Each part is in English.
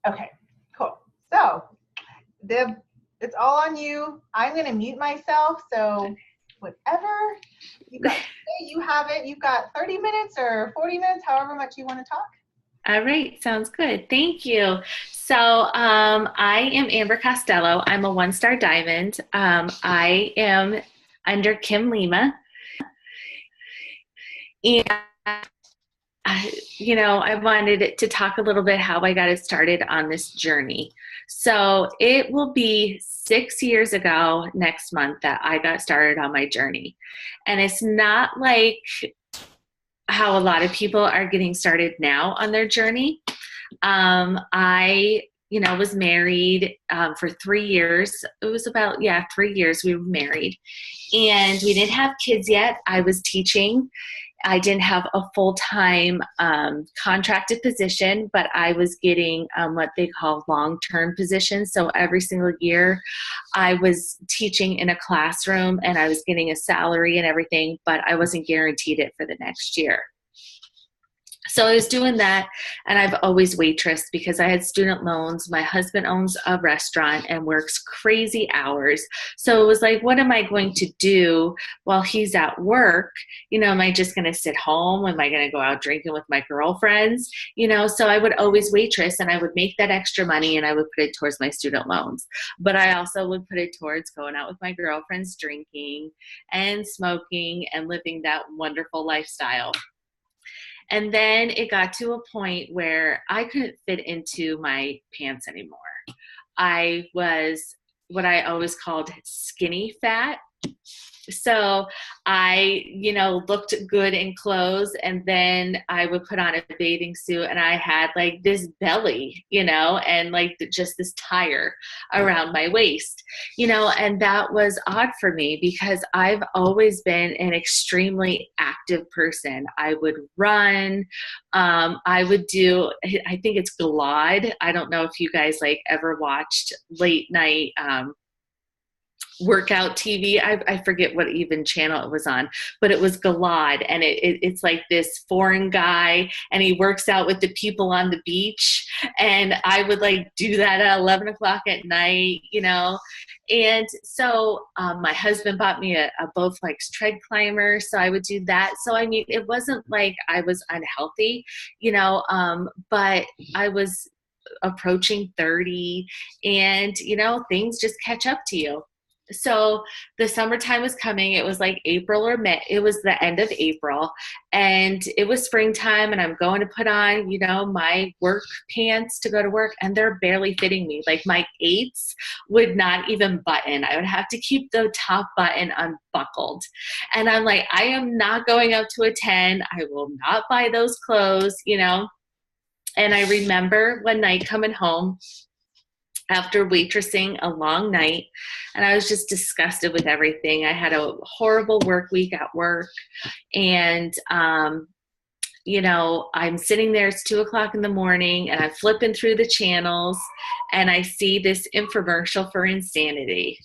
Okay, cool. So it's all on you. I'm going to mute myself. So whatever you got to say, you have it. You've got 30 minutes or 40 minutes, however much you want to talk. All right, sounds good. Thank you. So I am Amber Costello. I'm a one-star diamond. I am under Kim Lima. And I wanted to talk a little bit how I got it started on this journey. So it will be 6 years ago next month that I got started on my journey. And it's not like how a lot of people are getting started now on their journey. I was married for 3 years. It was about, 3 years we were married. And we didn't have kids yet. I was teaching. I didn't have a full-time contracted position, but I was getting what they call long-term positions. So every single year I was teaching in a classroom and I was getting a salary and everything, but I wasn't guaranteed it for the next year. So I was doing that, and I've always waitressed because I had student loans. My husband owns a restaurant and works crazy hours. So it was like, what am I going to do while he's at work? Am I just going to sit home? Am I going to go out drinking with my girlfriends? So I would always waitress, and I would make that extra money, and I would put it towards my student loans. But I also would put it towards going out with my girlfriends, drinking and smoking and living that wonderful lifestyle. And then it got to a point where I couldn't fit into my pants anymore. I was what I always called skinny fat. So I, looked good in clothes, and then I would put on a bathing suit and I had like this belly, and like just this tire around my waist, and that was odd for me because I've always been an extremely active person. I would run. I would do, I think it's Glide. I don't know if you guys like ever watched late night, workout TV. I forget what even channel it was on, but it was Galad, and it's like this foreign guy, and he works out with the people on the beach, and I would like do that at 11 o'clock at night, and so my husband bought me a Bowflex tread climber, so I would do that. So I mean, it wasn't like I was unhealthy, but I was approaching 30, and things just catch up to you. So the summertime was coming. It was like April or May. It was the end of April, and it was springtime, and I'm going to put on, my work pants to go to work, and they're barely fitting me. Like my 8s would not even button. I would have to keep the top button unbuckled. And I'm like, I am not going up to a 10. I will not buy those clothes, And I remember one night coming home after waitressing a long night, and I was just disgusted with everything. I had a horrible work week at work, and I'm sitting there, it's 2 o'clock in the morning, and I'm flipping through the channels, and I see this infomercial for Insanity.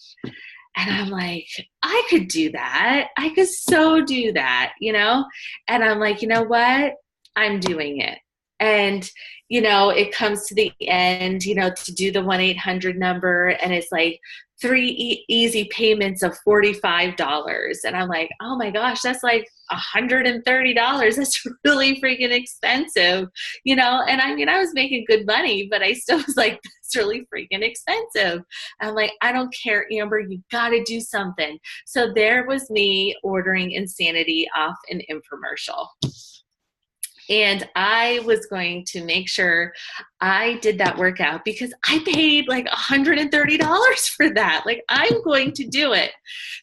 And I'm like, I could do that. I could so do that, And I'm like, you know what? I'm doing it. And, it comes to the end, to do the 1-800 number, and it's like 3 easy payments of $45. And I'm like, oh my gosh, that's like $130. That's really freaking expensive, And I mean, I was making good money, but I still was like, that's really freaking expensive. I'm like, I don't care, Amber, you got to do something. So there was me ordering Insanity off an infomercial. And I was going to make sure I did that workout because I paid like $130 for that. Like, I'm going to do it.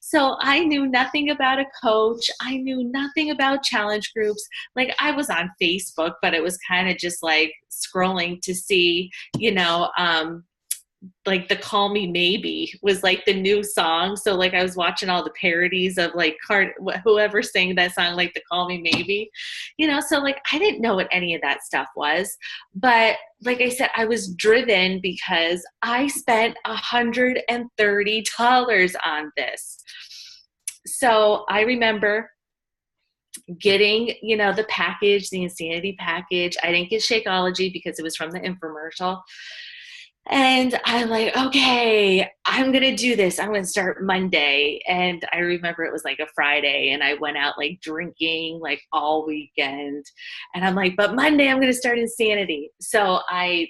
So I knew nothing about a coach. I knew nothing about challenge groups. Like, I was on Facebook, but it was kind of just like scrolling to see, like the Call Me Maybe was like the new song. So like I was watching all the parodies of like whoever sang that song, like the Call Me Maybe, so like I didn't know what any of that stuff was. But like I said, I was driven because I spent $130 on this. So I remember getting, the package, the Insanity package. I didn't get Shakeology because it was from the infomercial. And I'm like, okay, I'm going to do this. I'm going to start Monday. And I remember it was like a Friday and I went out like drinking like all weekend. And I'm like, but Monday I'm going to start Insanity. So I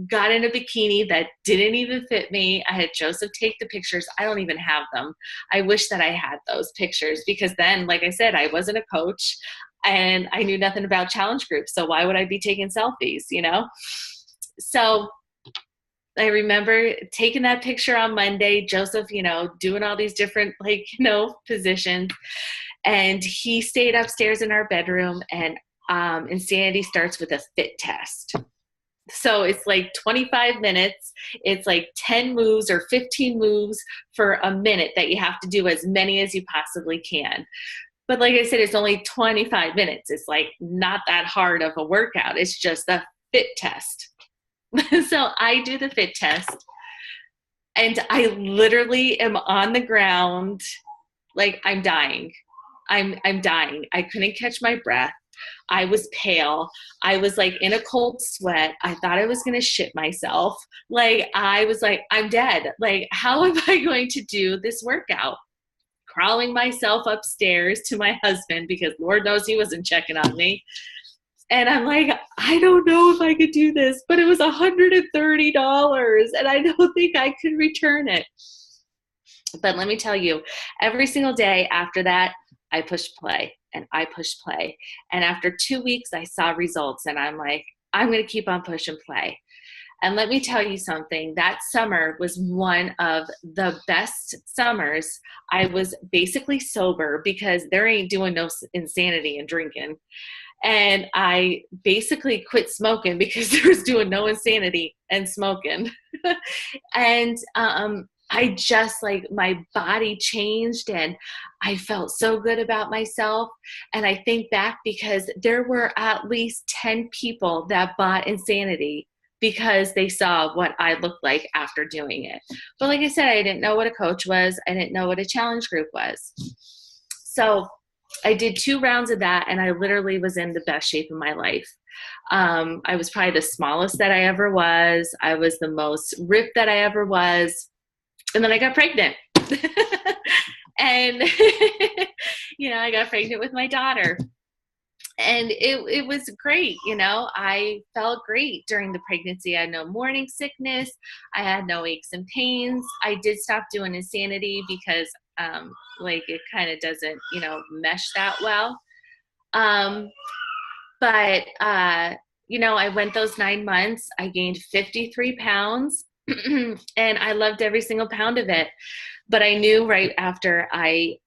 got in a bikini that didn't even fit me. I had Joseph take the pictures. I don't even have them. I wish that I had those pictures because then, like I said, I wasn't a coach and I knew nothing about challenge groups. So why would I be taking selfies, you know? So I remember taking that picture on Monday, Joseph, you know, doing all these different, like, you know, positions. And he stayed upstairs in our bedroom, and Insanity starts with a fit test. So it's like 25 minutes. It's like 10 moves or 15 moves for a minute that you have to do as many as you possibly can. But like I said, it's only 25 minutes. It's like not that hard of a workout. It's just a fit test. So I do the fit test and I literally am on the ground like I'm dying. I'm dying. I couldn't catch my breath. I was pale. I was like in a cold sweat. I thought I was going to shit myself. Like I was like, I'm dead. Like, how am I going to do this workout? Crawling myself upstairs to my husband because Lord knows he wasn't checking on me. And I'm like, I don't know if I could do this, but it was $130 and I don't think I could return it. But let me tell you, every single day after that, I pushed play and I pushed play. And after 2 weeks, I saw results and I'm like, I'm going to keep on pushing play. And let me tell you something, that summer was one of the best summers. I was basically sober because there ain't doing no insanity and drinking. And I basically quit smoking because there was doing no insanity and smoking. And I just like my body changed and I felt so good about myself. And I think back because there were at least 10 people that bought Insanity because they saw what I looked like after doing it. But like I said, I didn't know what a coach was. I didn't know what a challenge group was. So I did 2 rounds of that and I literally was in the best shape of my life. I was probably the smallest that I ever was. I was the most ripped that I ever was. And then I got pregnant. And, you know, I got pregnant with my daughter. And it was great, you know. I felt great during the pregnancy. I had no morning sickness. I had no aches and pains. I did stop doing Insanity because like it kind of doesn't, you know, mesh that well. But you know, I went those 9 months. I gained 53 pounds and I loved every single pound of it. But I knew right after I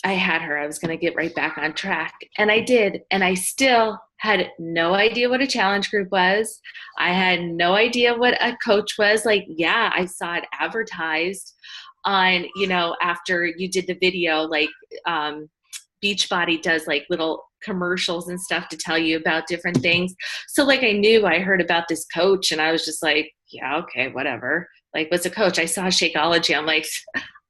had her, I was going to get right back on track. And I did. And I still had no idea what a challenge group was. I had no idea what a coach was. Like, yeah, I saw it advertised on, you know, after you did the video, like Beachbody does like little commercials and stuff to tell you about different things. So like I knew I heard about this coach and I was just like, yeah, okay, whatever. Like, what's a coach? I saw Shakeology. I'm like,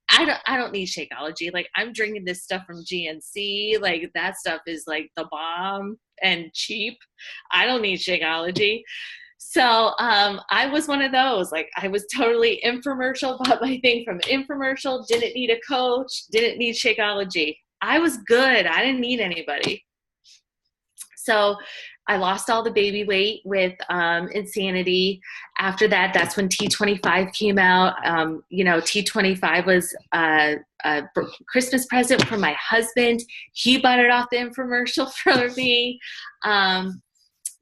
I don't need Shakeology. Like, I'm drinking this stuff from GNC. Like, that stuff is like the bomb and cheap. I don't need Shakeology. So I was one of those. Like, I was totally infomercial, bought my thing from infomercial, didn't need a coach, didn't need Shakeology. I was good. I didn't need anybody. So I lost all the baby weight with Insanity. After that, that's when T25 came out. You know, T25 was a Christmas present for my husband. He bought it off the infomercial for me.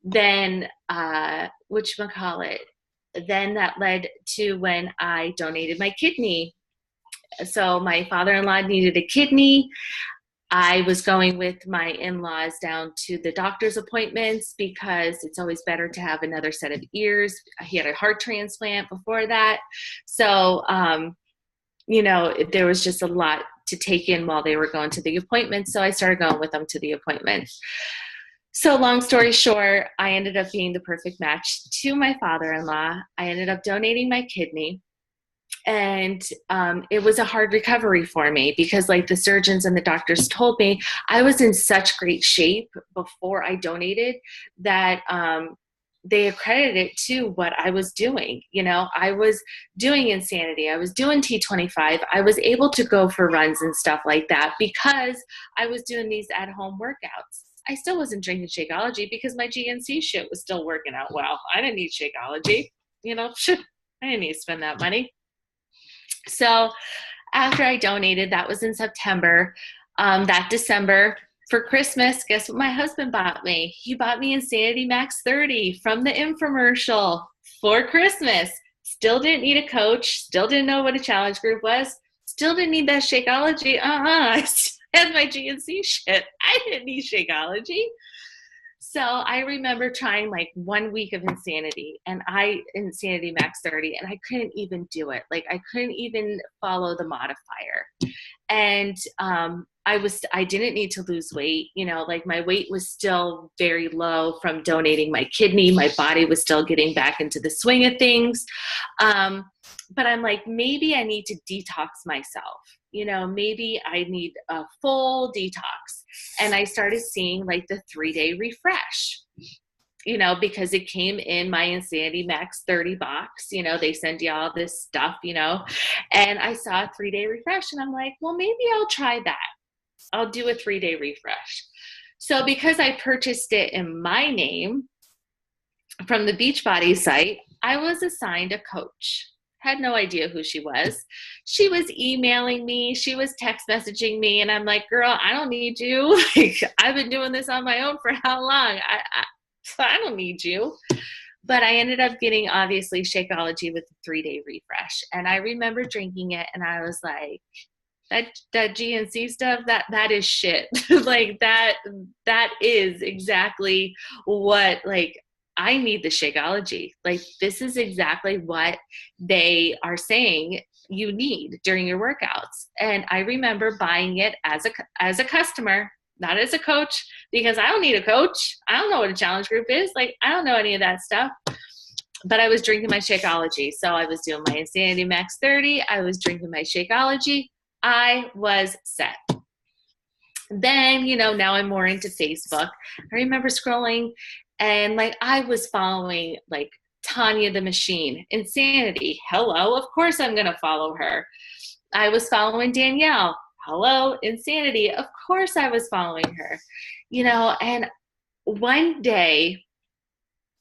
Then, whatchamacallit, then that led to when I donated my kidney. So my father-in-law needed a kidney. I was going with my in-laws down to the doctor's appointments because it's always better to have another set of ears. He had a heart transplant before that. So, you know, there was just a lot to take in while they were going to the appointments. So I started going with them to the appointments. So long story short, I ended up being the perfect match to my father-in-law. I ended up donating my kidney. And it was a hard recovery for me because like the surgeons and the doctors told me, I was in such great shape before I donated that they accredited it to what I was doing. You know, I was doing Insanity. I was doing T25. I was able to go for runs and stuff like that because I was doing these at-home workouts. I still wasn't drinking Shakeology because my GNC shit was still working out well. I didn't need Shakeology. You know, I didn't need to spend that money. So after I donated, that was in September. That December, for Christmas, guess what my husband bought me? He bought me Insanity Max 30 from the infomercial for Christmas. Still didn't need a coach. Still didn't know what a challenge group was. Still didn't need that Shakeology. I still had my GNC shit. I didn't need Shakeology. So I remember trying like 1 week of Insanity Max 30, and I couldn't even do it. Like I couldn't even follow the modifier. And I didn't need to lose weight. You know, like my weight was still very low from donating my kidney. My body was still getting back into the swing of things. But I'm like, maybe I need to detox myself. You know, maybe I need a full detox. And I started seeing like the 3-day refresh, you know, because it came in my Insanity Max 30 box. You know, they send you all this stuff, you know, and I saw a 3-day refresh and I'm like, well, maybe I'll try that. I'll do a 3-day refresh. So because I purchased it in my name from the Beachbody site, I was assigned a coach. Had no idea who she was. She was emailing me. She was text messaging me. And I'm like, girl, I don't need you. Like, I've been doing this on my own for how long? I don't need you. But I ended up getting, obviously, Shakeology with the 3-day refresh. And I remember drinking it and I was like, that GNC stuff, that is shit. Like that is exactly what, like, I need the Shakeology. Like, this is exactly what they are saying you need during your workouts. And I remember buying it as a customer, not as a coach, because I don't need a coach. I don't know what a challenge group is. Like, I don't know any of that stuff. But I was drinking my Shakeology. So I was doing my Insanity Max 30. I was drinking my Shakeology. I was set. Then, you know, now I'm more into Facebook. I remember scrolling and like I was following like Tanya the Machine, Insanity. Hello, of course I'm going to follow her. I was following Danielle. Hello, Insanity. Of course I was following her. You know, and one day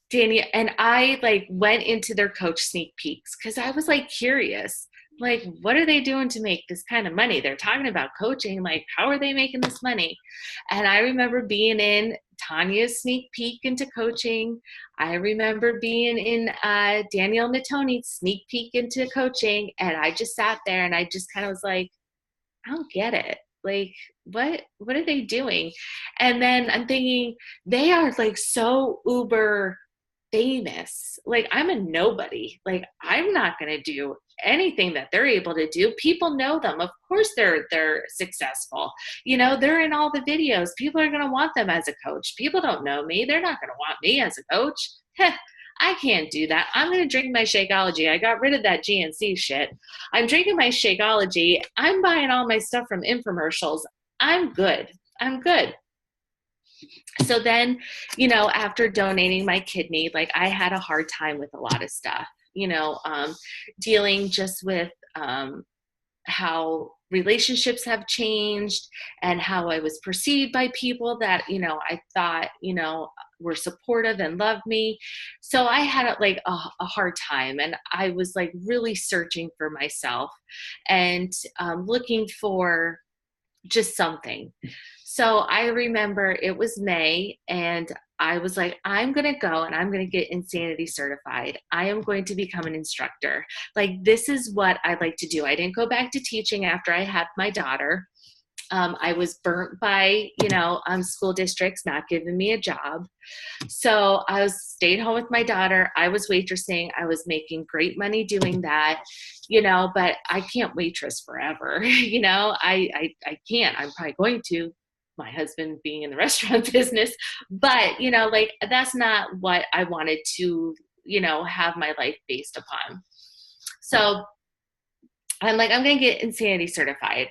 Danielle and I like went into their coach sneak peeks because I was like curious. Like, what are they doing to make this kind of money? They're talking about coaching. Like, how are they making this money? And I remember being in Tanya's sneak peek into coaching. I remember being in Danielle Natoni's sneak peek into coaching. And I just sat there and I just kind of was like, I don't get it. Like, what are they doing? And then I'm thinking, they are like so uber famous. Like, I'm a nobody. Like, I'm not going to do anything that they're able to do. People know them. Of course they're successful. You know, they're in all the videos. People are going to want them as a coach. People don't know me. They're not going to want me as a coach. Heh, I can't do that. I'm going to drink my Shakeology. I got rid of that GNC shit. I'm drinking my Shakeology. I'm buying all my stuff from infomercials. I'm good. I'm good. So then, you know, after donating my kidney, like I had a hard time with a lot of stuff, you know, dealing just with how relationships have changed and how I was perceived by people that, you know, I thought, you know, were supportive and loved me. So I had like a hard time, and I was like really searching for myself and looking for just something. So I remember it was May and I was like, I'm going to go and I'm going to get Insanity certified. I am going to become an instructor. Like, this is what I like to do. I didn't go back to teaching after I had my daughter. I was burnt by, you know, school districts not giving me a job. So I stayed home with my daughter. I was waitressing. I was making great money doing that, you know, but I can't waitress forever. You know, I can't. I'm probably going to, my husband being in the restaurant business, but, you know, like that's not what I wanted to, you know, have my life based upon. So I'm like, I'm going to get Insanity certified.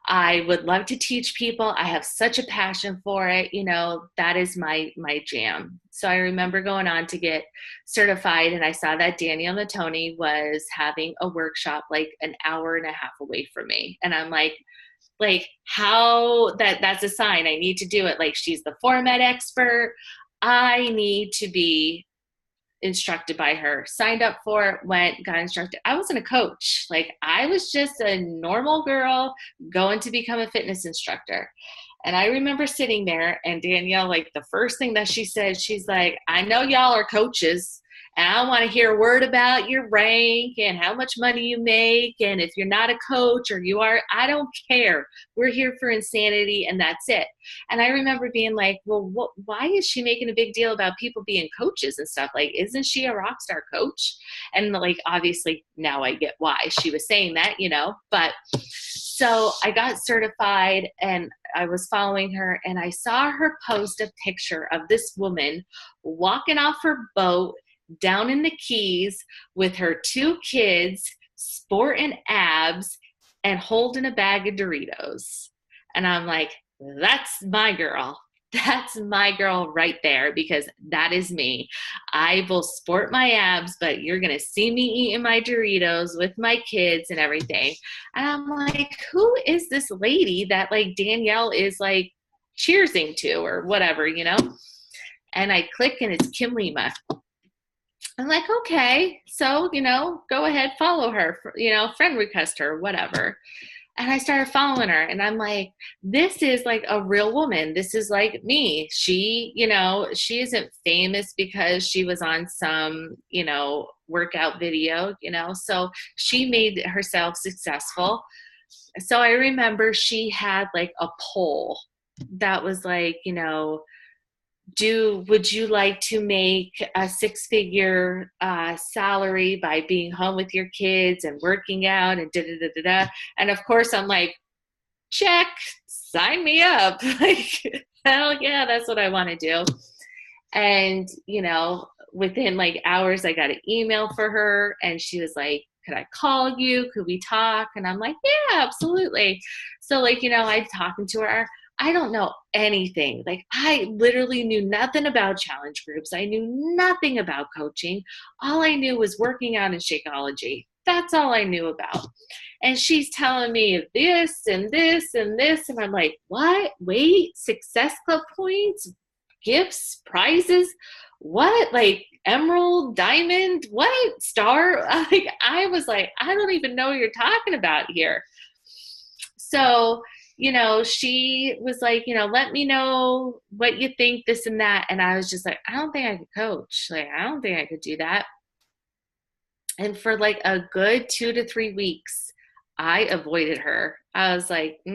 I would love to teach people. I have such a passion for it. You know, that is my jam. So I remember going on to get certified, and I saw that Danielle Natoni was having a workshop like an hour and a half away from me. And I'm like how that's a sign I need to do it. Like, she's the format expert. I need to be instructed by her. Signed up for it, went, got instructed. I wasn't a coach. Like, I was just a normal girl going to become a fitness instructor. And I remember sitting there, and Danielle, like, the first thing that she said, she's like, I know y'all are coaches, and I want to hear a word about your rank and how much money you make. And if you're not a coach or you are, I don't care. We're here for insanity, and that's it. And I remember being like, well, why is she making a big deal about people being coaches and stuff? Like, isn't she a rock star coach? And like, obviously now I get why she was saying that, you know, but so I got certified, and I was following her, and I saw her post a picture of this woman walking off her boat down in the Keys with her 2 kids, sporting abs and holding a bag of Doritos. And I'm like, that's my girl. That's my girl right there, because that is me. I will sport my abs, but you're going to see me eating my Doritos with my kids and everything. And I'm like, who is this lady that like Danielle is like cheersing to or whatever, you know? And I click, and it's Kim Lima. I'm like, okay, so, you know, go ahead, follow her, you know, friend request her, whatever. And I started following her, and I'm like, this is like a real woman. This is like me. She, you know, she isn't famous because she was on some, you know, workout video, you know, so she made herself successful. So I remember she had like a poll that was like, you know, would you like to make a 6-figure salary by being home with your kids and working out and da da da da da? And of course, I'm like, check, sign me up. Like, hell yeah, that's what I want to do. And you know, within like hours, I got an email for her, and she was like, could I call you? Could we talk? And I'm like, yeah, absolutely. So like, you know, I'm talking to her. I don't know anything. Like, I literally knew nothing about challenge groups. I knew nothing about coaching. All I knew was working out in Shakeology. That's all I knew about. And she's telling me this and this and this. And I'm like, what? Wait, Success Club points, gifts, prizes, what? Like emerald, diamond, what? Star? Like, I was like, I don't even know what you're talking about here. So, you know, she was like, you know, let me know what you think, this and that. And I was just like, I don't think I could coach. Like, I don't think I could do that. And for like a good 2 to 3 weeks, I avoided her. I was like, I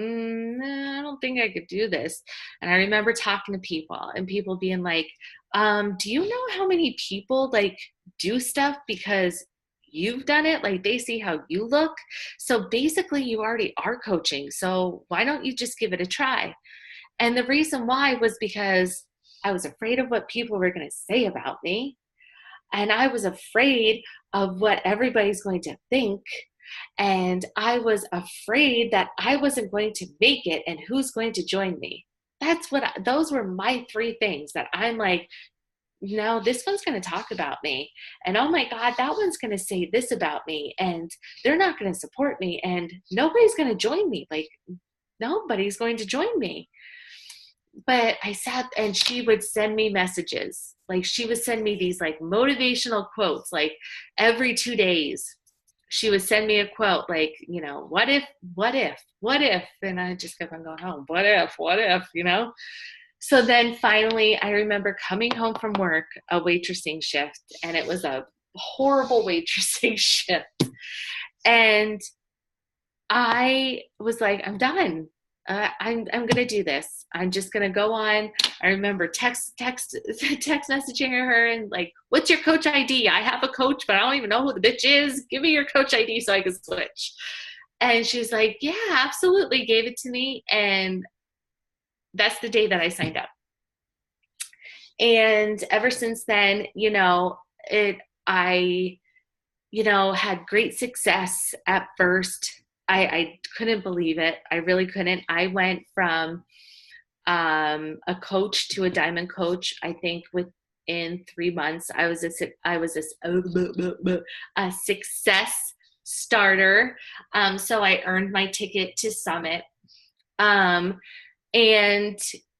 don't think I could do this. And I remember talking to people, and people being like, do you know how many people like do stuff because you've done it? Like, they see how you look. So basically you already are coaching. So why don't you just give it a try? And the reason why was because I was afraid of what people were going to say about me. And I was afraid of what everybody's going to think. And I was afraid that I wasn't going to make it, and who's going to join me. Those were my 3 things that I'm like, no, this one's going to talk about me. And oh my God, that one's going to say this about me. And they're not going to support me. And nobody's going to join me. Like, nobody's going to join me. But I sat, and she would send me messages. Like, she would send me these like motivational quotes, like every 2 days. She would send me a quote like, you know, what if, what if, what if? And I just kept on going, oh, what if, you know? So then finally, I remember coming home from work, a waitressing shift, and it was a horrible waitressing shift. And I was like, I'm done. I'm going to do this. I'm just going to go on. I remember text messaging her and like, what's your coach ID? I have a coach, but I don't even know who the bitch is. Give me your coach ID so I can switch. And she was like, yeah, absolutely. Gave it to me. And that's the day that I signed up. And ever since then, you know, I had great success at first. I couldn't believe it. I really couldn't. I went from a coach to a diamond coach. I think within 3 months, a success starter. So I earned my ticket to Summit. And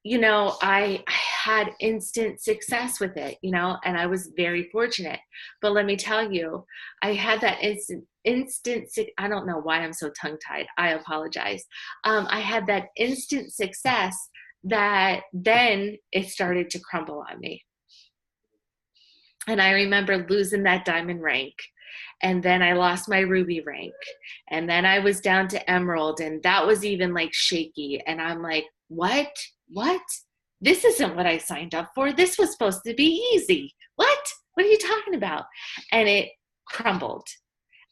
I had instant success with it, and I was very fortunate. But let me tell you, I had that I don't know why I'm so tongue tied. I apologize. I had that instant success that then it started to crumble on me. And I remember losing that diamond rank. And then I lost my ruby rank. And then I was down to emerald. And that was even like shaky. And I'm like, what? What? This isn't what I signed up for. This was supposed to be easy. What? What are you talking about? And it crumbled.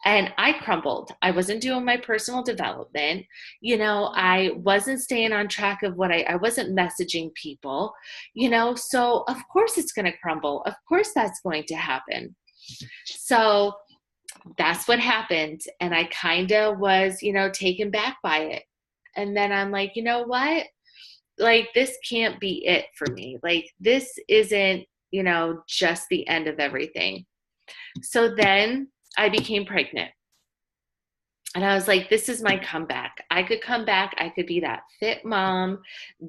And I crumbled. I wasn't doing my personal development. I wasn't staying on track of what I wasn't messaging people, so of course it's going to crumble. Of course that's going to happen. So that's what happened. And I kind of was, taken back by it. And then I'm like, you know what? Like, this can't be it for me. Like, this isn't, just the end of everything. So then I became pregnant. And I was like, this is my comeback. I could come back. I could be that fit mom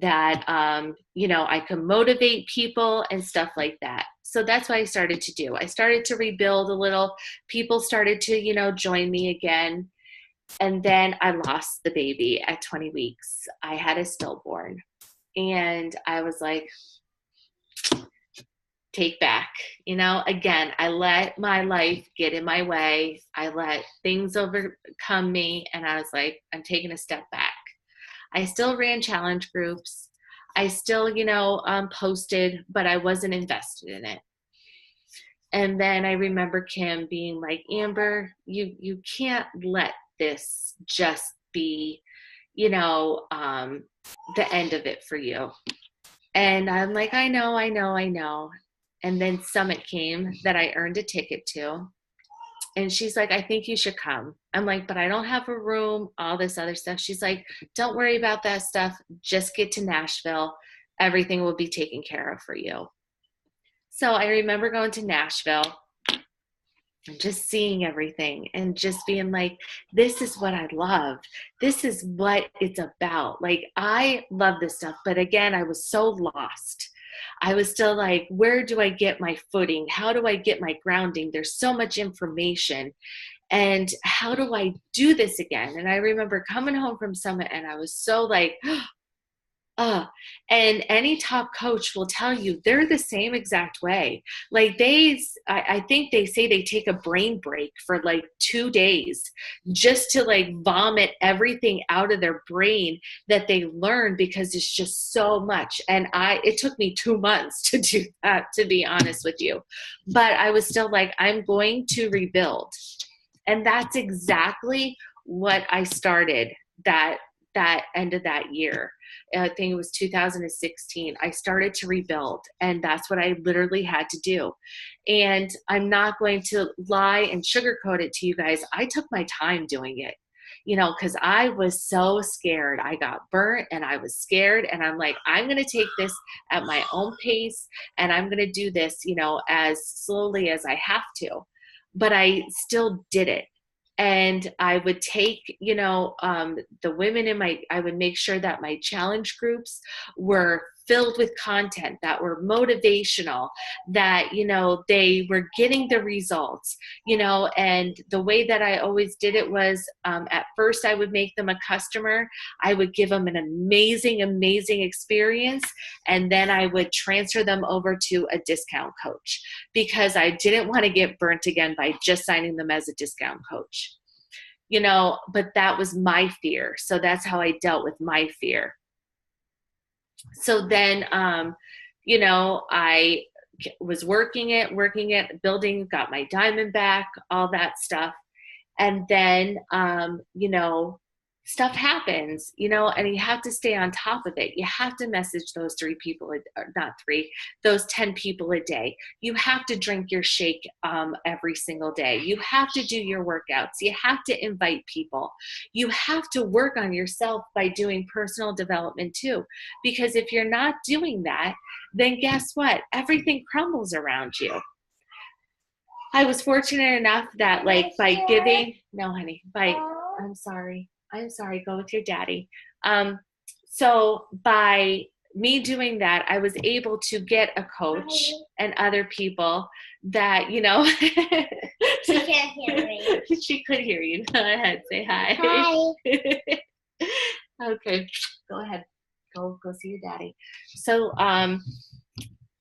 that, I could motivate people and stuff like that. So that's what I started to do. I started to rebuild a little. People started to, join me again. And then I lost the baby at 20 weeks. I had a stillborn. And I was like, take back, again, I let my life get in my way. I let things overcome me. And I was like, I'm taking a step back. I still ran challenge groups. I still, posted, but I wasn't invested in it. And then I remember Kim being like, Amber, you can't let this just be, the end of it for you. And I'm like, I know. And then Summit came that I earned a ticket to. And she's like, I think you should come. I'm like, but I don't have a room, all this other stuff. She's like, don't worry about that stuff. Just get to Nashville. Everything will be taken care of for you. So I remember going to Nashville and just seeing everything and just being like, this is what I love. This is what it's about. Like, I love this stuff. But again, I was so lost. I was still like, where do I get my footing? How do I get my grounding? There's so much information. And how do I do this again? And I remember coming home from Summit and I was so like, and any top coach will tell you they're the same exact way. Like I think they say they take a brain break for like 2 days just to like vomit everything out of their brain that they learn, because it's just so much. And it took me 2 months to do that, to be honest with you. But I was still like, I'm going to rebuild. And that's exactly what I started that end of that year. I think it was 2016. I started to rebuild, and that's what I literally had to do. And I'm not going to lie and sugarcoat it to you guys. I took my time doing it, because I was so scared. I got burnt and I was scared, and I'm like, I'm going to take this at my own pace, and I'm going to do this, as slowly as I have to. But I still did it. And I would take, the women I would make sure that my challenge groups were filled with content that were motivational, that, they were getting the results, and the way that I always did it was, at first I would make them a customer. I would give them an amazing, amazing experience. And then I would transfer them over to a discount coach, because I didn't want to get burnt again by just signing them as a discount coach, but that was my fear. So that's how I dealt with my fear. So then, I was working it, building, got my diamond back, all that stuff. And then, stuff happens, you know, and you have to stay on top of it. You have to message those 3 people, not 3, those 10 people a day. You have to drink your shake every single day. You have to do your workouts. You have to invite people. You have to work on yourself by doing personal development too. Because if you're not doing that, then guess what? Everything crumbles around you. I was fortunate enough that like by giving, no honey, I'm sorry, go with your daddy. So by me doing that, I was able to get a coach and other people that, you know, She can't hear me. She could hear you. Go ahead, say hi. Hi. Okay, go ahead. Go see your daddy. So,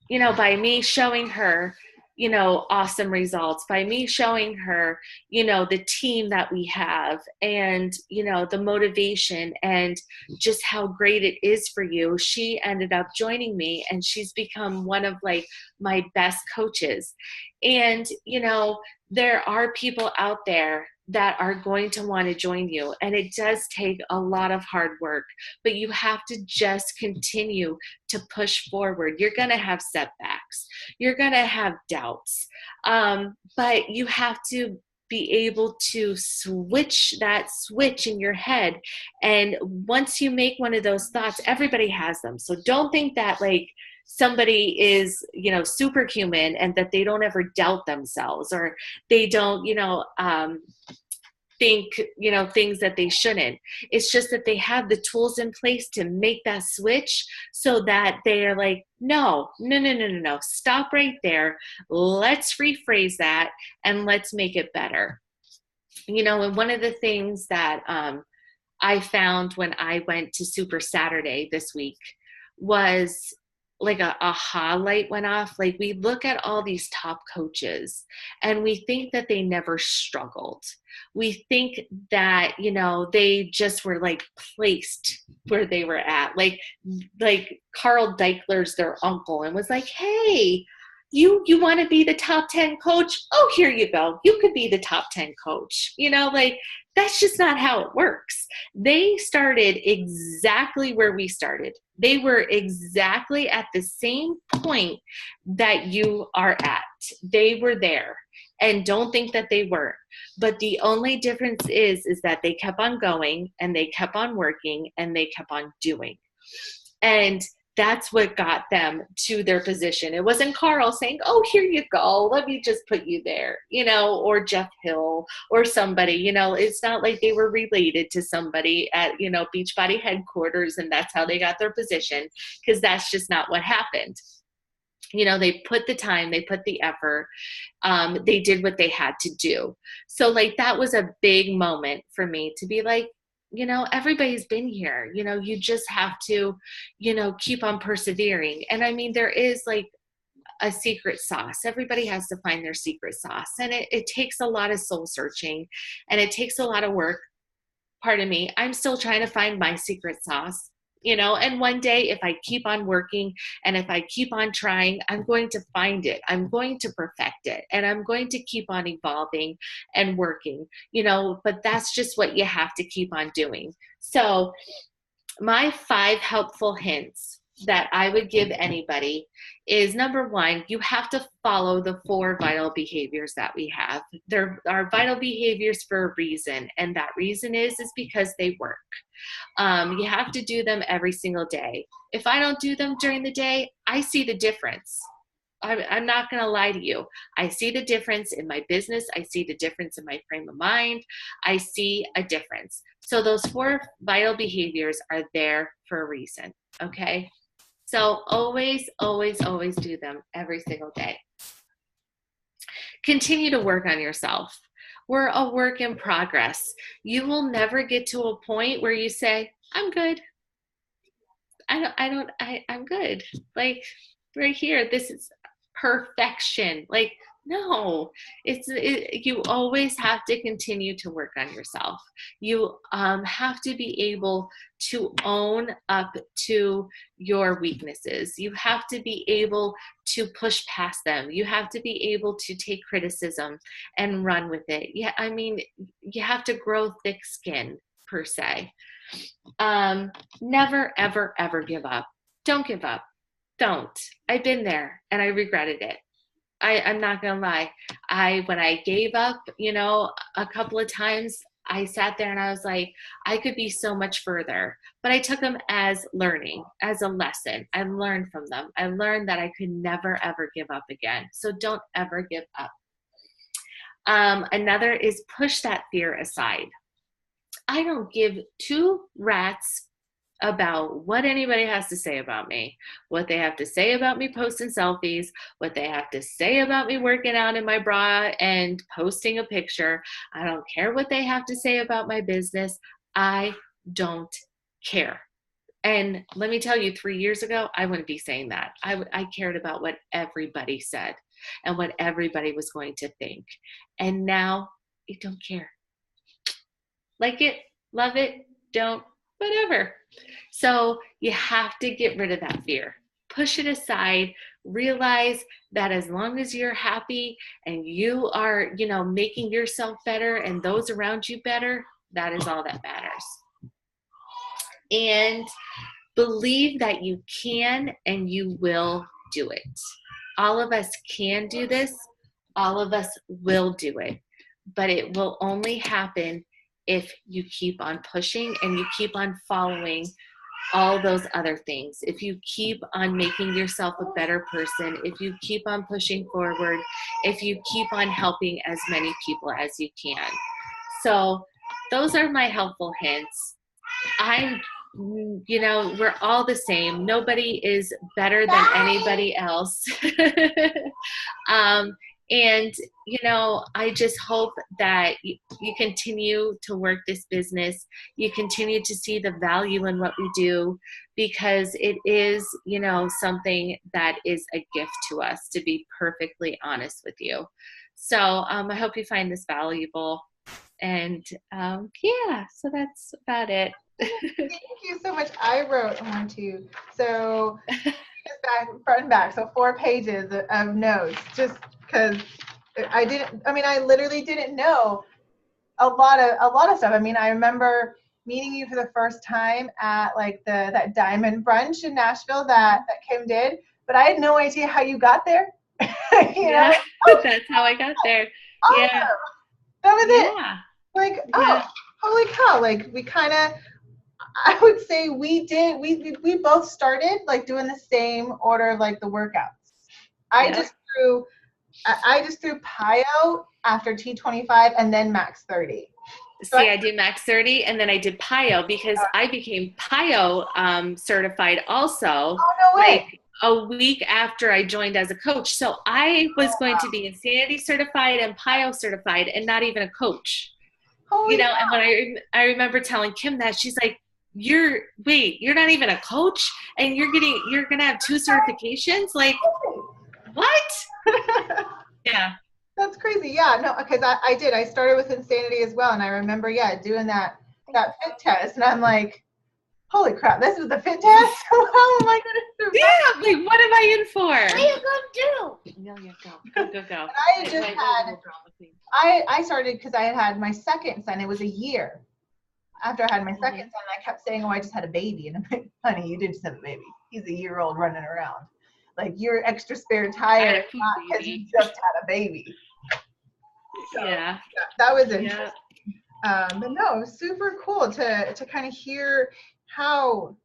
you know, by me showing her, you know, awesome results, by me showing her, you know, the team that we have and, you know, the motivation and just how great it is for you, she ended up joining me and she's become one of like my best coaches. And, you know, there are people out there that are going to want to join you. And it does take a lot of hard work, but you have to just continue to push forward. You're going to have setbacks. You're going to have doubts. But you have to be able to switch that switch in your head. And once you make one of those thoughts, everybody has them. So don't think that like somebody is, you know, superhuman and that they don't ever doubt themselves or they don't, you know, think, you know, things that they shouldn't. It's just that they have the tools in place to make that switch so that they are like, no, stop right there. Let's rephrase that and let's make it better. You know, and one of the things that I found when I went to Super Saturday this week was like a aha light went off. Like we look at all these top coaches and we think that they never struggled. We think that, you know, they just were like placed where they were at. Like Carl Deichler's their uncle and was like, hey, you want to be the top 10 coach? Oh, here you go. You could be the top 10 coach. You know, like that's just not how it works. They started exactly where we started. They were exactly at the same point that you are at. They were there. And don't think that they weren't. But the only difference is that they kept on going and they kept on working and they kept on doing. And that's what got them to their position. It wasn't Carl saying, oh, here you go, let me just put you there, you know, or Jeff Hill or somebody, you know. It's not like they were related to somebody at, you know, Beachbody headquarters and that's how they got their position, because that's just not what happened. You know, they put the time, they put the effort, they did what they had to do. So like that was a big moment for me to be like, you know, everybody's been here, you know, you just have to, you know, keep on persevering. And I mean, there is like a secret sauce. Everybody has to find their secret sauce. And it takes a lot of soul searching and it takes a lot of work. Pardon me, I'm still trying to find my secret sauce. You know, and one day if I keep on working and if I keep on trying, I'm going to find it. I'm going to perfect it and I'm going to keep on evolving and working, you know, but that's just what you have to keep on doing. So my 5 helpful hints that I would give anybody is number 1, you have to follow the 4 vital behaviors that we have. There are vital behaviors for a reason. And that reason is because they work. You have to do them every single day. If I don't do them during the day, I see the difference. I'm not going to lie to you. I see the difference in my business. I see the difference in my frame of mind. I see a difference. So those 4 vital behaviors are there for a reason. Okay. So always, always, always do them every single day. Continue to work on yourself. We're a work in progress. You will never get to a point where you say, I'm good. I'm good. Like right here, this is perfection. Like, no, you always have to continue to work on yourself. You have to be able to own up to your weaknesses. You have to be able to push past them. You have to be able to take criticism and run with it. Yeah, I mean, you have to grow thick skin. per se. Never, ever, ever give up. Don't give up. Don't. I've been there and I regretted it. I'm not going to lie. When I gave up, a couple of times, I sat there and I was like, I could be so much further, but I took them as learning, as a lesson. I learned from them. I learned that I could never, ever give up again. So don't ever give up. Another is push that fear aside. I don't give two rats about what anybody has to say about me, what they have to say about me posting selfies, what they have to say about me working out in my bra and posting a picture. I don't care what they have to say about my business. I don't care. And let me tell you, 3 years ago, I wouldn't be saying that. I cared about what everybody said and what everybody was going to think. And now I don't care. Like it, love it, don't, whatever. So you have to get rid of that fear. Push it aside. Realize that as long as you're happy and you are, making yourself better and those around you better, that is all that matters. And believe that you can and you will do it. All of us can do this. All of us will do it. But it will only happen if you keep on pushing and you keep on following all those other things. If you keep on making yourself a better person, if you keep on pushing forward, if you keep on helping as many people as you can. So those are my helpful hints. We're all the same. Nobody is better than anybody else. And, I just hope that you continue to work this business. You continue to see the value in what we do, because it is, something that is a gift to us, to be perfectly honest with you. So I hope you find this valuable. And so that's about it. Thank you so much. I wrote on to, so back, front and back, so 4 pages of notes, just because I literally didn't know a lot of stuff. I remember meeting you for the first time at like that diamond brunch in Nashville that Kim did, but I had no idea how you got there. That's how I got there. Awesome. Yeah, that was it. Like, holy cow! Like we kind of, I would say we both started like doing the same order of like the workouts. I just threw PiYo after T25 and then Max 30. So I did Max 30 and then I did PiYo because I became PiYo certified also. Oh, no way. Like a week after I joined as a coach. So I was going to be Insanity certified and PiYo certified and not even a coach. Holy cow. And when I remember telling Kim that, she's like, you're not even a coach and you're going to have 2 certifications? Like, what? Yeah. That's crazy. Yeah, no, because I started with Insanity as well. And I remember, doing that fit test. And I'm like, holy crap, this is the fit test? How am I going to survive? Yeah, like, what am I in for? What are you going to do? No, you go. Go. I started because I had my second son. It was a year after I had my second son. I kept saying, I just had a baby. And I'm like, honey, you did just have a baby. He's a year-old running around. Like, you're extra spare tire, not because you just had a baby. So, yeah. That was interesting. Yeah. But no, it was super cool to kind of hear how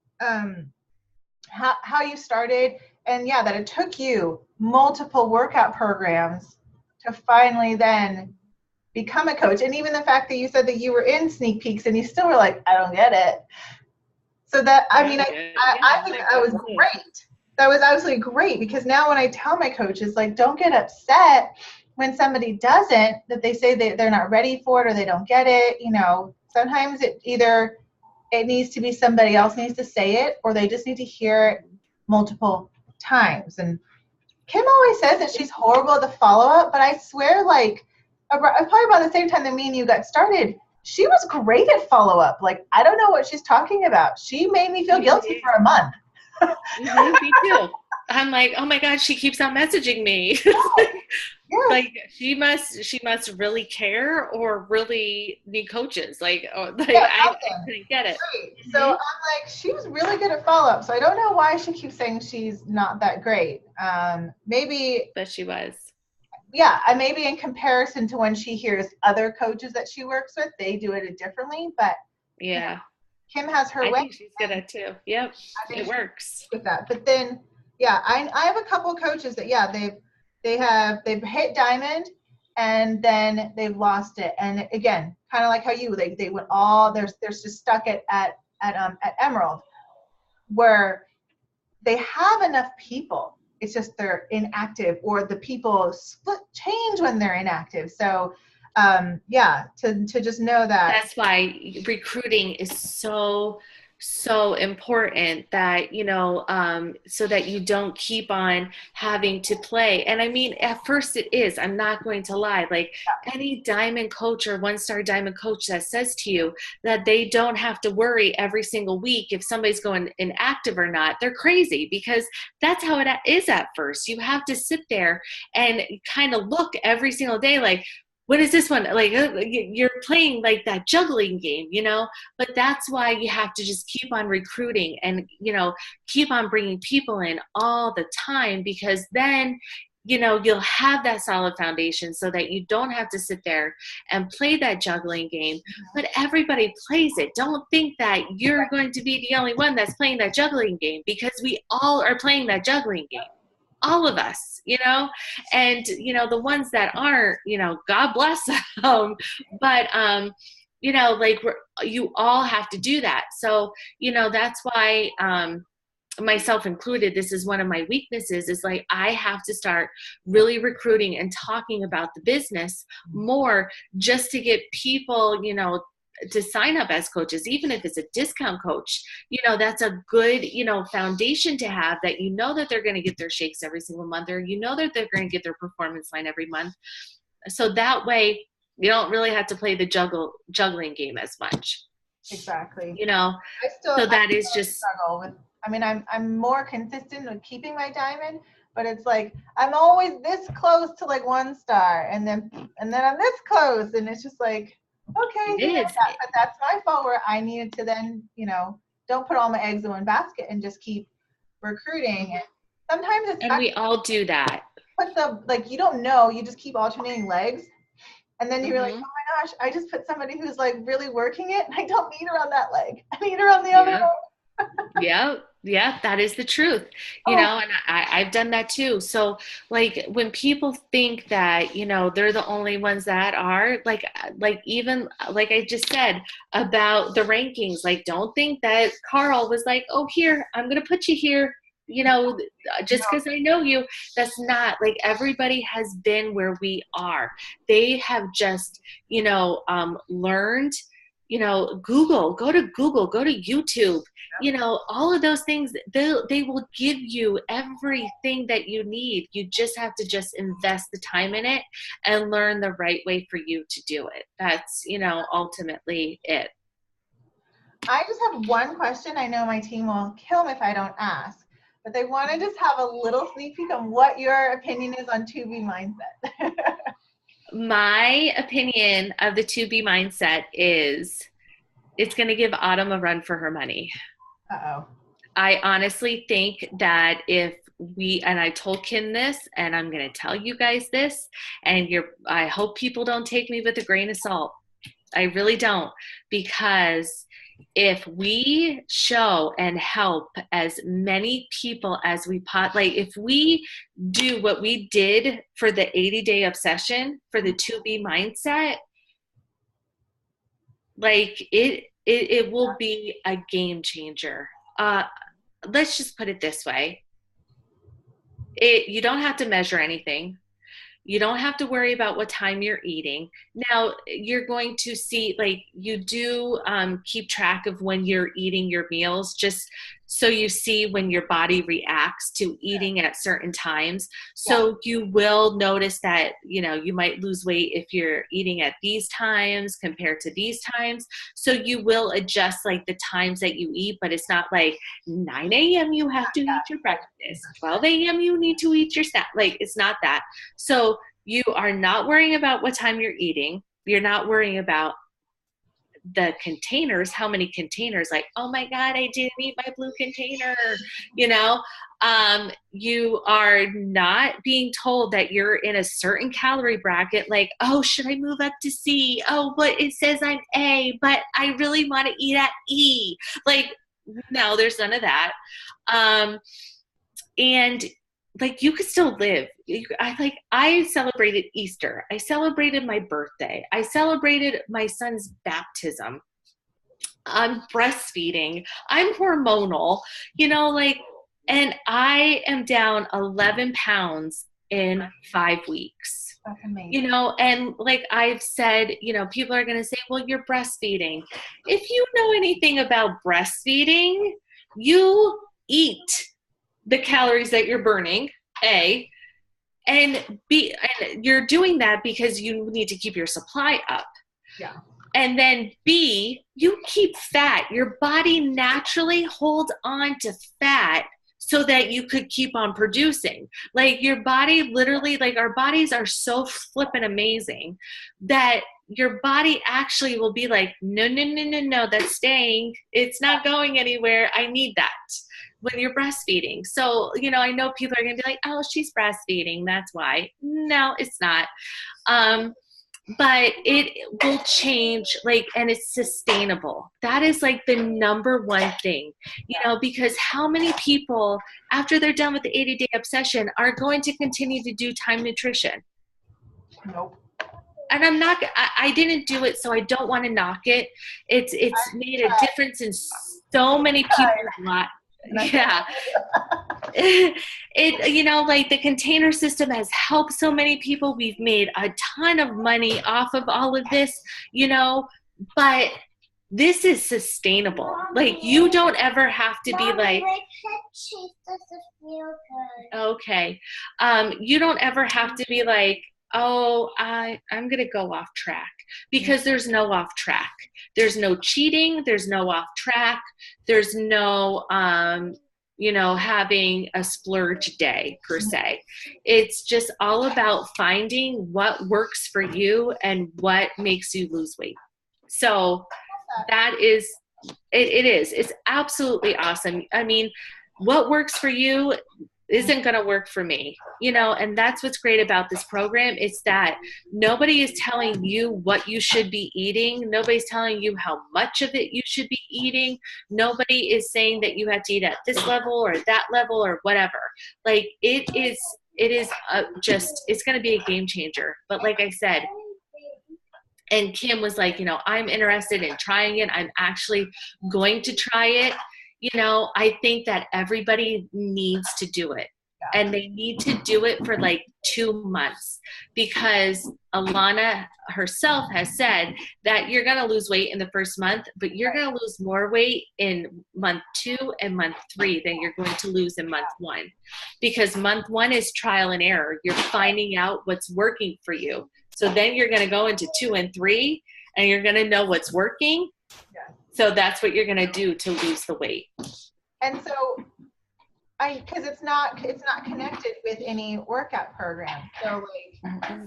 you started, and that it took you multiple workout programs to finally then become a coach. And even the fact that you said that you were in sneak peeks and you still were like, I don't get it. So that, I think that was great. That was absolutely great, because now when I tell my coaches, like, don't get upset when somebody doesn't, that they say they're not ready for it or they don't get it. Sometimes it needs to be somebody else needs to say it, or they just need to hear it multiple times. And Kim always says that she's horrible at the follow-up, but I swear, like, probably about the same time that me and you got started, she was great at follow-up. Like, I don't know what she's talking about. She made me feel guilty for a month. Me too. I'm like, oh my God, she keeps on messaging me. Yeah, like she must really care or really need coaches. Like, Yeah, I couldn't get it. Right. So I'm like, she was really good at follow-up. So I don't know why she keeps saying she's not that great. Maybe, But she was. yeah, maybe in comparison to when she hears other coaches that she works with, they do it differently. But Yeah. Kim has her I way. think she's good at too. Yep. I think It works. with that. But then, yeah, I have a couple of coaches that, yeah, they've hit diamond and then they've lost it. And again, kind of like how they went all they're just stuck at Emerald, where they have enough people. It's just they're inactive, or the people change when they're inactive. So yeah, to just know that. That's why recruiting is so important, that so that you don't keep on having to play. And I mean, at first it is, I'm not going to lie, like any diamond coach or 1-star diamond coach that says to you that they don't have to worry every single week if somebody's going inactive or not, they're crazy, because that's how it is at first. You have to sit there and kind of look every single day like, what is this one? Like, you're playing like that juggling game, but that's why you have to just keep on recruiting and, keep on bringing people in all the time, because then, you'll have that solid foundation so that you don't have to sit there and play that juggling game. But everybody plays it. Don't think that you're going to be the only one that's playing that juggling game, because we all are playing that juggling game. All of us, and, the ones that aren't, God bless them. But, like you all have to do that. So, that's why, myself included, this is one of my weaknesses, is like, I have to start really recruiting and talking about the business more, just to get people, to sign up as coaches, even if it's a discount coach. That's a good, foundation to have, that that they're going to get their shakes every single month, or that they're going to get their performance line every month. So that way you don't really have to play the juggling game as much. Exactly. So that is just struggle with. I mean, I'm more consistent with keeping my diamond, but it's like I'm always this close to like 1-star, and then I'm this close, and it's just like, okay, but that's my fault, where I needed to then, don't put all my eggs in one basket and just keep recruiting. And sometimes it's, and we all do that. But you don't know, you just keep alternating legs, and then you're like, oh my gosh, I just put somebody who's like really working it, and I don't need her on that leg. I need her on the other one. Yeah, that is the truth, and I've done that too. So like, when people think that, they're the only ones that are like even like I just said about the rankings, like, don't think that Carl was like, oh, here, I'm going to put you here, just because I know you. That's not, like, everybody has been where we are. They have just, learned, go to Google, go to YouTube, all of those things, they will give you everything that you need. You just have to just invest the time in it and learn the right way for you to do it. That's, ultimately it. I just have one question. I know my team will kill me if I don't ask, but they want to just have a little sneak peek on what your opinion is on 2B mindset. My opinion of the 2B mindset is it's going to give Autumn a run for her money. Uh-oh. I honestly think that if and I told Kim this, and I'm going to tell you guys this, and I hope people don't take me with a grain of salt. I really don't, because if we show and help as many people as we if we do what we did for the 80-day obsession for the 2B mindset, like it will be a game changer. Let's just put it this way. You don't have to measure anything. You don't have to worry about what time you're eating. Now, you're going to see, like, you do keep track of when you're eating your meals, just so you see when your body reacts to eating at certain times. So you will notice that, you might lose weight if you're eating at these times compared to these times. So you will adjust, like, the times that you eat, but it's not like 9 a.m. you have to eat your breakfast, 12 a.m. you need to eat your snack. Like, it's not that. So You are not worrying about what time you're eating. You're not worrying about the containers, how many containers, like, oh my God, I didn't eat my blue container, you know. You are not being told that you're in a certain calorie bracket, like, oh, should I move up to C? Oh, but it says I'm A, but I really want to eat at E. Like, no, there's none of that. And like, you could still live. I celebrated Easter. I celebrated my birthday. I celebrated my son's baptism. I'm breastfeeding. I'm hormonal, you know, like, and I am down 11 pounds in 5 weeks. That's amazing. You know, and like I've said, you know, people are going to say, well, you're breastfeeding. If you know anything about breastfeeding, you eat the calories that you're burning, A, and B, and you're doing that because you need to keep your supply up. Yeah. And then B, you keep fat. Your body naturally holds on to fat so that you could keep on producing. Like, your body literally, like, our bodies are so flippin' amazing that your body actually will be like, no, that's staying. It's not going anywhere. I need that. When you're breastfeeding. So, you know, I know people are going to be like, oh, she's breastfeeding, that's why. No, it's not. But it will change, like, and it's sustainable. That is like the number one thing, you know, because how many people, after they're done with the 80-day obsession, are going to continue to do time nutrition? Nope. And I didn't do it, so I don't want to knock it. It's made a difference in so many people's lives. Yeah. It, you know, like, the container system has helped so many people. We've made a ton of money off of all of this, you know, but this is sustainable. Like, you don't ever have to be like, okay. You don't ever have to be like, oh, I'm going to go off track, because there's no off track. There's no cheating. There's no off track. There's no, you know, having a splurge day per se. It's just all about finding what works for you and what makes you lose weight. So that is, it's absolutely awesome. I mean, what works for you isn't going to work for me, you know, and that's what's great about this program. It's that nobody is telling you what you should be eating. Nobody's telling you how much of it you should be eating. Nobody is saying that you have to eat at this level or that level or whatever. Like, it is just, it's going to be a game changer. But like I said, and Kim was like, you know, I'm interested in trying it. I'm actually going to try it. You know, I think that everybody needs to do it, and they need to do it for like 2 months, because Alana herself has said that you're going to lose weight in the first month, but you're going to lose more weight in month 2 and month 3 than you're going to lose in month 1, because month 1 is trial and error. You're finding out what's working for you. So then you're going to go into 2 and 3, and you're going to know what's working. So that's what you're going to do to lose the weight. And so, because it's not connected with any workout program. So, like,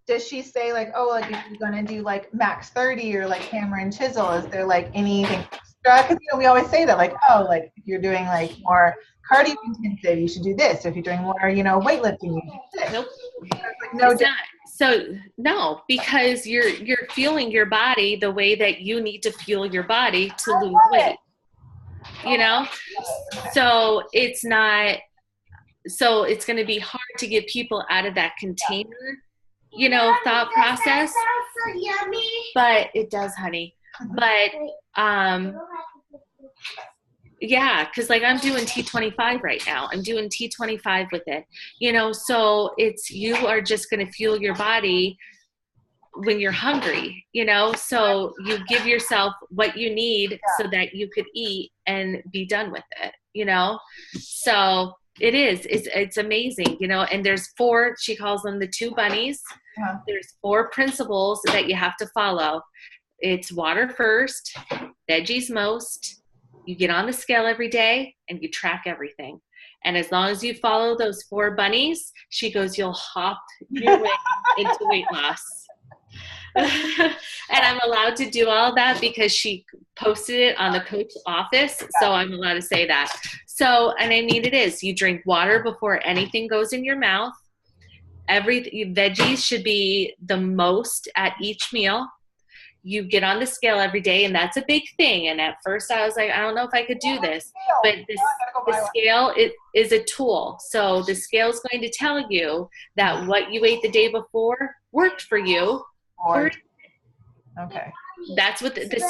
does she say, like, oh, like, if you're going to do like max 30 or like hammer and chisel, is there like anything extra? Because, you know, we always say that, like, oh, like, if you're doing like more cardio intensive, you should do this. If you're doing more, you know, weightlifting, you should do this. Nope. Like, no, it's not. So no, because you're fueling your body the way that you need to fuel your body to lose weight. You know? So it's not, so it's going to be hard to get people out of that container, you know, thought process. So yummy. But it does, honey. But yeah, because like, I'm doing T25 right now. I'm doing T25 with it, you know, so it's, you are just going to fuel your body when you're hungry, you know, so you give yourself what you need so that you could eat and be done with it, you know. So it's amazing, you know. And there's 4, she calls them the 2 bunnies. There's 4 principles that you have to follow. It's water first, veggies most. You get on the scale every day and you track everything. And as long as you follow those 4 bunnies, she goes, you'll hop your way into weight loss. And I'm allowed to do all that because she posted it on the coach office. So I'm allowed to say that. So, and I mean, it is, you drink water before anything goes in your mouth. Veggies should be the most at each meal. You get on the scale every day, and that's a big thing. And at first I was like, I don't know if I could do this, but the scale is a tool. So the scale is going to tell you that what you ate the day before worked for you. Okay. That's what the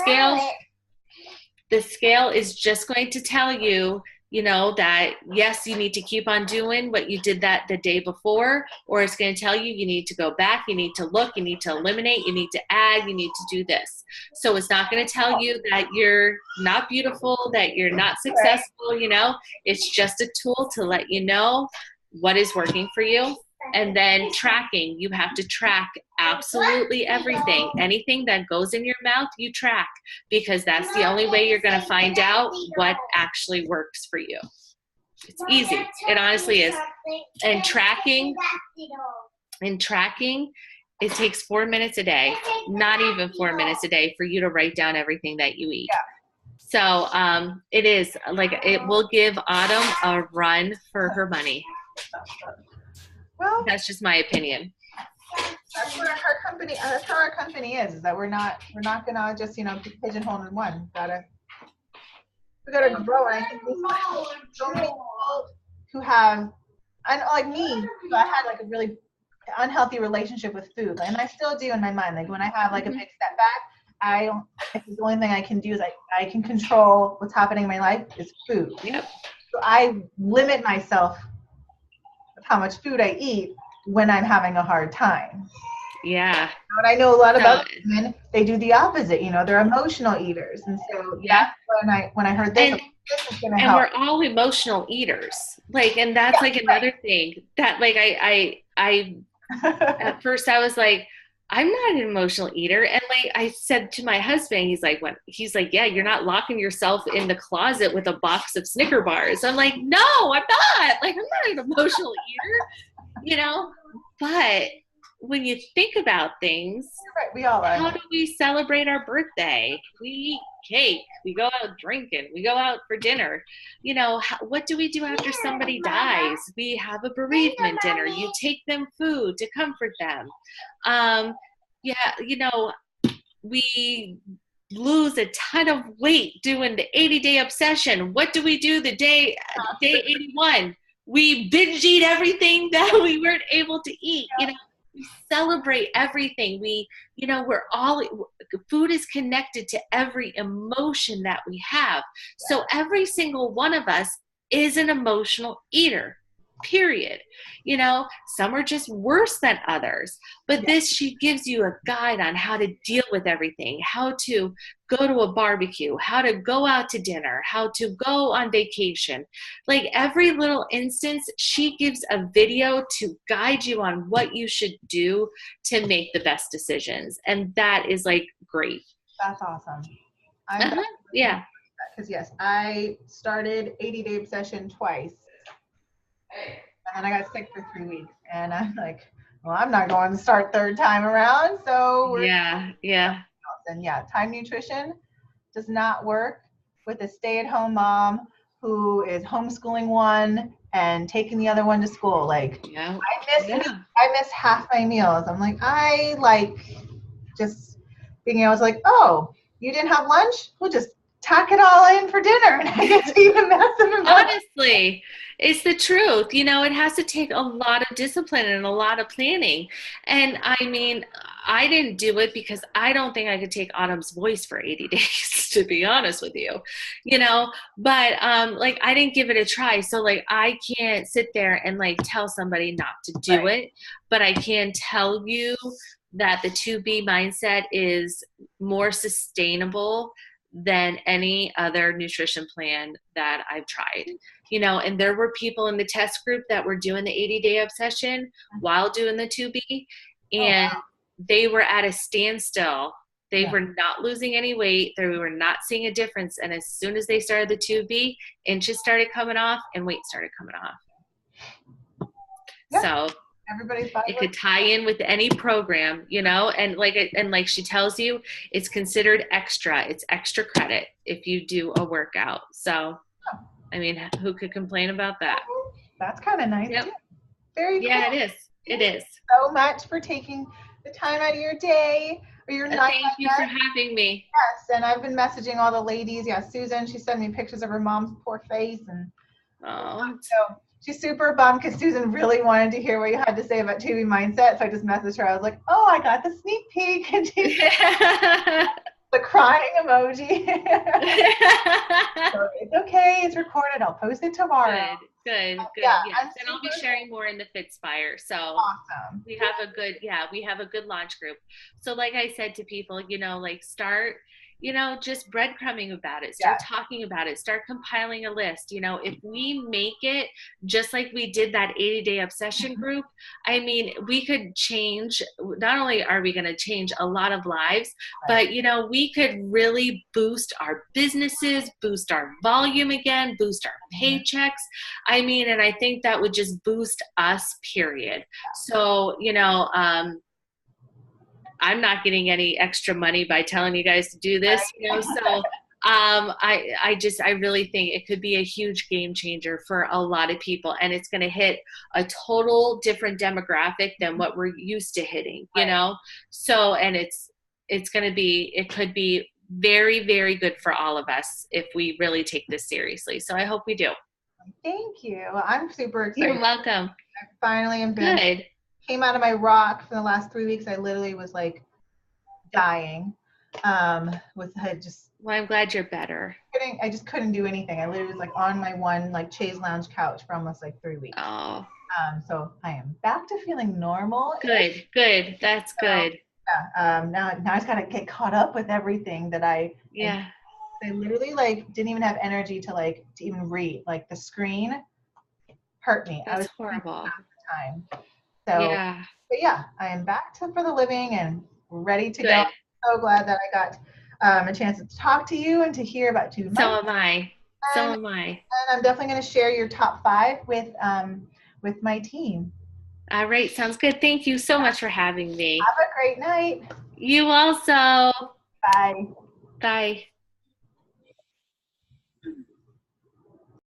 scale is just going to tell you, you know, that yes, you need to keep on doing what you did that the day before, or it's going to tell you need to go back, you need to look, you need to eliminate, you need to add, you need to do this. So it's not going to tell you that you're not beautiful, that you're not successful, you know, it's just a tool to let you know what is working for you. And then tracking, you have to track absolutely everything. Anything that goes in your mouth, you track, because that's the only way you're going to find out what actually works for you. It's easy. It honestly is. And tracking, it takes 4 minutes a day, not even 4 minutes a day, for you to write down everything that you eat. So it is like, it will give Autumn a run for her money. Well, that's just my opinion. That's what our company. That's how our company is that we're not gonna just, you know, pigeonhole in one. We gotta grow. And I think we find so many people who have, and like me, I had like a really unhealthy relationship with food, and I still do in my mind. Like when I have like a big setback, the only thing I can do is I can control what's happening in my life is food. Yep. So I limit myself how much food I eat when I'm having a hard time. Yeah. And I know a lot of other women, they do the opposite. You know, they're emotional eaters, and so that's when I heard this, this is gonna help. We're all emotional eaters. Like, and that's like another thing that like I at first I was like, I'm not an emotional eater. And like I said to my husband, he's like, yeah, you're not locking yourself in the closet with a box of Snicker bars. I'm like, no, I'm not. Like, I'm not an emotional eater, you know? But when you think about things, right, we all are. How do we celebrate our birthday? We eat cake. We go out drinking. We go out for dinner. You know, what do we do after somebody dies? We have a bereavement dinner. You take them food to comfort them. Yeah, you know, we lose a ton of weight doing the 80-day obsession. What do we do the day 81? We binge eat everything that we weren't able to eat. You know, we celebrate everything. Food is connected to every emotion that we have. So every single one of us is an emotional eater, period. You know, some are just worse than others, but she gives you a guide on how to deal with everything, how to go to a barbecue, how to go out to dinner, how to go on vacation. Like every little instance, she gives a video to guide you on what you should do to make the best decisions. And that is like great. That's awesome. Yeah. Because yes, I started 80-day obsession twice. And then I got sick for 3 weeks. And I'm like, well, I'm not going to start third time around. So yeah. And time nutrition does not work with a stay-at-home mom who is homeschooling one and taking the other one to school. Like I miss half my meals. I'm like, I like just being able to like, oh, you didn't have lunch? We'll just tack it all in for dinner, and I get to eat a massive amount. Honestly, it's the truth. You know, it has to take a lot of discipline and a lot of planning. And I mean, I didn't do it because I don't think I could take Autumn's voice for 80 days, to be honest with you, you know, but like I didn't give it a try. So like I can't sit there and like tell somebody not to do it, but I can tell you that the 2B mindset is more sustainable than any other nutrition plan that I've tried, you know. And there were people in the test group that were doing the 80-day obsession while doing the 2B, and they were at a standstill They Yeah. were not losing any weight. They were not seeing a difference. And as soon as they started the 2B, inches started coming off and weight started coming off. Yeah. So Everybody's body it could tie in with any program, you know, and like she tells you, it's considered extra. It's extra credit if you do a workout. So, I mean, who could complain about that? That's kind of nice Yep. too. Very cool. Yeah, it is. It is. So much for taking the time out of your day or your night. Thank you for having me. Yes, and I've been messaging all the ladies. Yeah, Susan, she sent me pictures of her mom's poor face, and so she's super bummed because Susan really wanted to hear what you had to say about 2B mindset. So I just messaged her. I was like, "Oh, I got the sneak peek," and she the crying emoji. So it's okay. It's recorded. I'll post it tomorrow. Good. Yeah, Yes. And I'll be sharing more in the Fitspire. So awesome. we have a good launch group. So like I said to people, you know, like start, you know, just breadcrumbing about it, start talking about it, start compiling a list. You know, if we make it just like we did that 80-day obsession group, I mean, we could change, not only are we going to change a lot of lives, but, you know, we could really boost our businesses, boost our volume again, boost our paychecks. I mean, and I think that would just boost us, period. So, you know, I'm not getting any extra money by telling you guys to do this, you know, so I really think it could be a huge game changer for a lot of people, and it's going to hit a total different demographic than what we're used to hitting, you know? So, and it could be very, very good for all of us if we really take this seriously. So I hope we do. Thank you. I'm super excited. You're welcome. I finally am good. Came out of my rock for the last 3 weeks. I literally was like dying. Well, I'm glad you're better. I just couldn't do anything. I literally was like on my one like chaise lounge couch for almost like 3 weeks. Oh. So I am back to feeling normal. Good. That's good. Yeah. Now I just gotta get caught up with everything that I literally like didn't even have energy to even read. Like the screen hurt me. That's I was horrible. Half the time. So, but yeah, I am back for the living and ready to go. I'm so glad that I got a chance to talk to you and to hear about 2B. So am I. And I'm definitely going to share your top 5 with my team. All right, sounds good. Thank you so much for having me. Have a great night. You also. Bye. Bye.